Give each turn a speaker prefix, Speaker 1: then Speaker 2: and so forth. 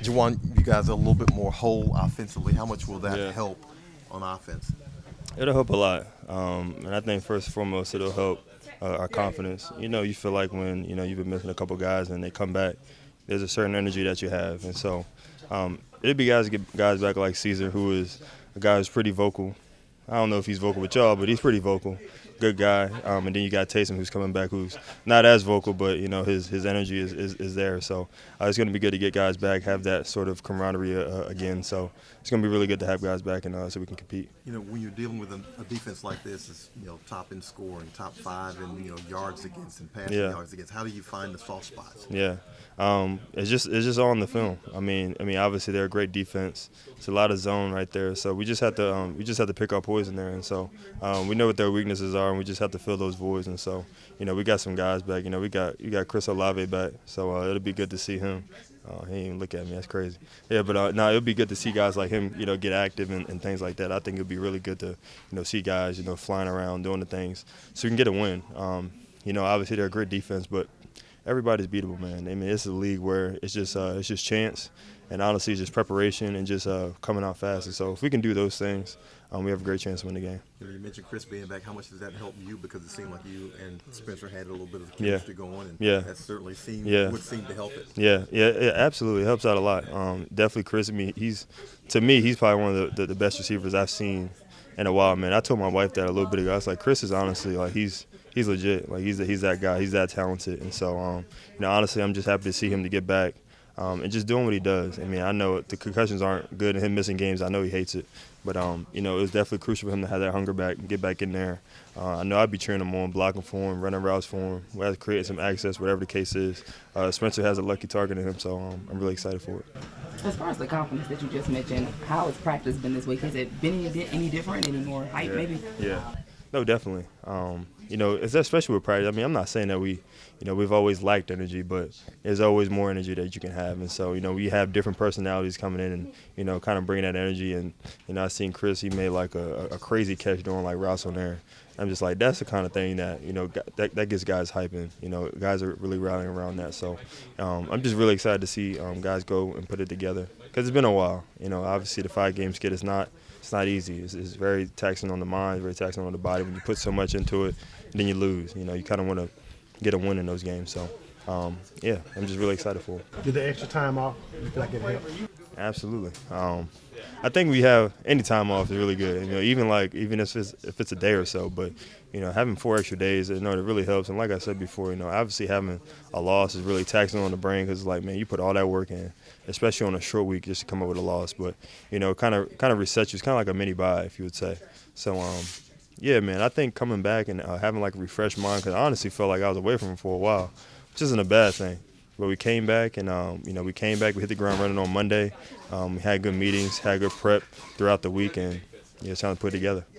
Speaker 1: Juwan, you guys are a little bit more whole offensively. How much will that
Speaker 2: Yeah.
Speaker 1: help on offense?
Speaker 2: It'll help a lot. And I think first and foremost, it'll help our confidence. You feel like when, you've been missing a couple guys and they come back, there's a certain energy that you have. And so it'd be guys to get guys back like Caesar, who is a guy who's pretty vocal. I don't know if he's vocal with y'all, but he's pretty vocal. Good guy. And then you got Taysom, who's coming back, who's not as vocal, but his energy is there. So it's going to be good to get guys back, have that sort of camaraderie again. So it's going to be really good to have guys back, and so we can compete.
Speaker 1: When you're dealing with a defense like this, is top in scoring, top 5 in yards against and passing yards against. How do you find the soft spots?
Speaker 2: Yeah. It's just all in the film. I mean, obviously they're a great defense. It's a lot of zone right there. So we just have to pick our poison there. And so we know what their weaknesses are, and we just have to fill those voids. And so we got some guys back. We got Chris Olave back. So it'll be good to see him. He didn't even look at me. That's crazy. Yeah, but no, it'll be good to see guys like him, get active and things like that. I think it'll be really good to, see guys, flying around doing the things so we can get a win. Obviously they're a great defense, but everybody's beatable, man. I mean, it's a league where it's just chance, and honestly, it's just preparation and just coming out fast. And so if we can do those things, we have a great chance to win the game.
Speaker 1: You mentioned Chris being back. How much does that help you? Because it seemed like you and Spencer had a little bit of chemistry going, and that certainly would seem to help it.
Speaker 2: Yeah, absolutely. It helps out a lot. Definitely Chris. I mean, he's probably one of the best receivers I've seen in a while, man. I told my wife that a little bit ago. I was like, Chris is honestly like he's legit. Like he's that guy. He's that talented. And so, honestly, I'm just happy to see him to get back and just doing what he does. I mean, I know the concussions aren't good and him missing games. I know he hates it. But, it was definitely crucial for him to have that hunger back and get back in there. I know I'd be cheering him on, blocking for him, running routes for him, creating some access, whatever the case is. Spencer has a lucky target in him, so I'm really excited for it.
Speaker 3: As far as the confidence that you just mentioned, how has practice been this week? Has it been any different, any more hype maybe?
Speaker 2: Yeah. No, definitely. It's especially with practice. I mean, I'm not saying that we've always lacked energy, but there's always more energy that you can have. And so, we have different personalities coming in and, kind of bringing that energy. And, I seen Chris, he made like a crazy catch doing like routes on there. I'm just like, that's the kind of thing that, that gets guys hyping. Guys are really rallying around that. So I'm just really excited to see guys go and put it together because it's been a while. Obviously the 5-game skid is not easy. It's very taxing on the mind, very taxing on the body. When you put so much into it, and then you lose. You kind of want to get a win in those games. So, I'm just really excited for it.
Speaker 4: Did the extra time off, you feel like it helped?
Speaker 2: Absolutely. I think we have any time off is really good. Even if it's a day or so, but having 4 extra days, it really helps. And like I said before, obviously having a loss is really taxing on the brain because it's like, man, you put all that work in, especially on a short week, just to come up with a loss. But kind of resets you. It's kind of like a mini bye, if you would say. So yeah, man, I think coming back and having like a refreshed mind, because I honestly felt like I was away from him for a while, which isn't a bad thing. But we came back and, we hit the ground running on Monday. We had good meetings, had good prep throughout the week, and it's time to put it together.